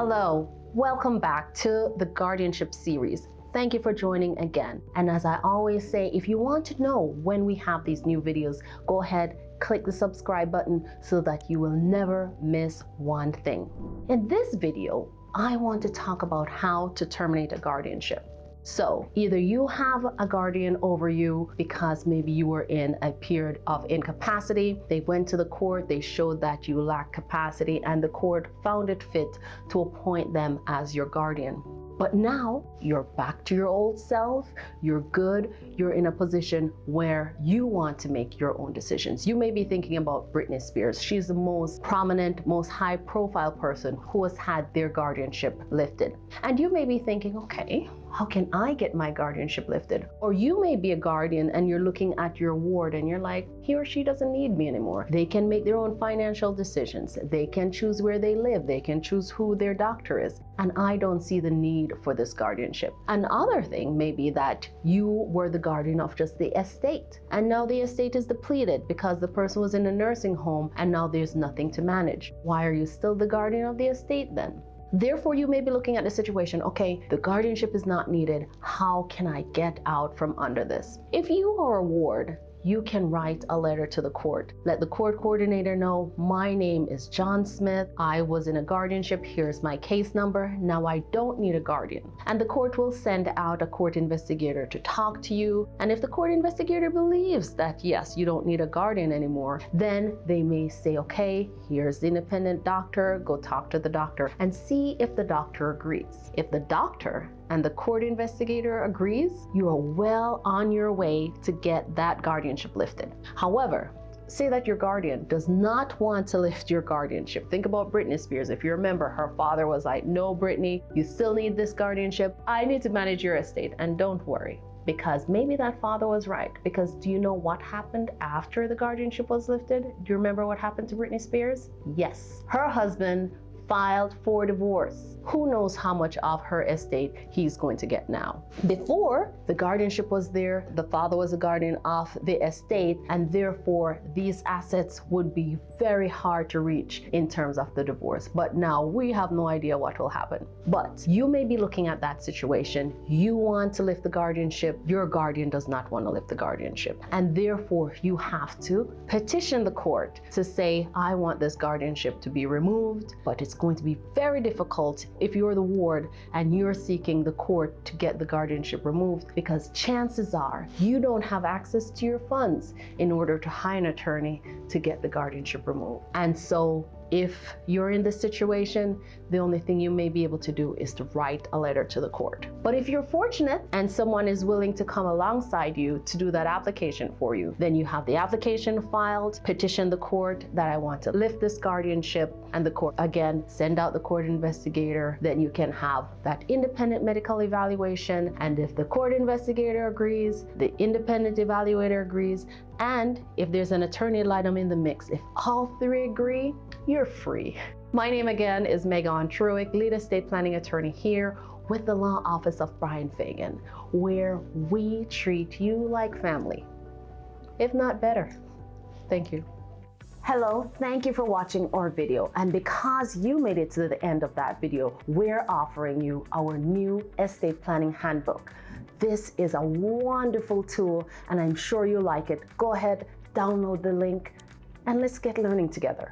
Hello, welcome back to the Guardianship series. Thank you for joining again. And as I always say, if you want to know when we have these new videos, go ahead, click the subscribe button so that you will never miss one thing. In this video, I want to talk about how to terminate a guardianship. So either you have a guardian over you because maybe you were in a period of incapacity, they went to the court, they showed that you lack capacity, and the court found it fit to appoint them as your guardian. But now you're back to your old self, you're good, you're in a position where you want to make your own decisions. You may be thinking about Britney Spears. She's the most prominent, most high profile person who has had their guardianship lifted. And you may be thinking, okay, how can I get my guardianship lifted? Or you may be a guardian and you're looking at your ward and you're like, he or she doesn't need me anymore. They can make their own financial decisions. They can choose where they live. They can choose who their doctor is. And I don't see the need for this guardianship. Another thing may be that you were the guardian of just the estate. And now the estate is depleted because the person was in a nursing home and now there's nothing to manage. Why are you still the guardian of the estate then? Therefore, you may be looking at the situation, okay, the guardianship is not needed. How can I get out from under this? If you are a ward, you can write a letter to the court. Let the court coordinator know, my name is John Smith. I was in a guardianship. Here's my case number. Now I don't need a guardian. And the court will send out a court investigator to talk to you. And if the court investigator believes that, yes, you don't need a guardian anymore, then they may say, okay, here's the independent doctor. Go talk to the doctor and see if the doctor agrees. If the doctor and the court investigator agrees, you are well on your way to get that guardianship lifted. However, say that your guardian does not want to lift your guardianship. Think about Britney Spears. If you remember, her father was like, no, Britney, you still need this guardianship. I need to manage your estate. And don't worry, because maybe that father was right. Because do you know what happened after the guardianship was lifted? Do you remember what happened to Britney Spears? Yes, her husband filed for divorce. Who knows how much of her estate he's going to get now. Before, the guardianship was there, the father was a guardian of the estate, and therefore these assets would be very hard to reach in terms of the divorce. But now we have no idea what will happen. But you may be looking at that situation. You want to lift the guardianship, your guardian does not want to lift the guardianship. And therefore you have to petition the court to say, I want this guardianship to be removed, but it's going to be very difficult if you're the ward and you're seeking the court to get the guardianship removed, because chances are you don't have access to your funds in order to hire an attorney to get the guardianship removed. And so if you're in this situation, the only thing you may be able to do is to write a letter to the court. But if you're fortunate and someone is willing to come alongside you to do that application for you, then you have the application filed, petition the court that I want to lift this guardianship, and the court again send out the court investigator. Then you can have that independent medical evaluation, and if the court investigator agrees, the independent evaluator agrees, and if there's an attorney ad litem in the mix, if all three agree, you're free. My name again is Megan Truick, lead estate planning attorney here with the law office of Bryan Fagan, where we treat you like family, if not better. Thank you. Hello, thank you for watching our video. And because you made it to the end of that video, we're offering you our new estate planning handbook. This is a wonderful tool and I'm sure you like it. Go ahead, download the link and let's get learning together.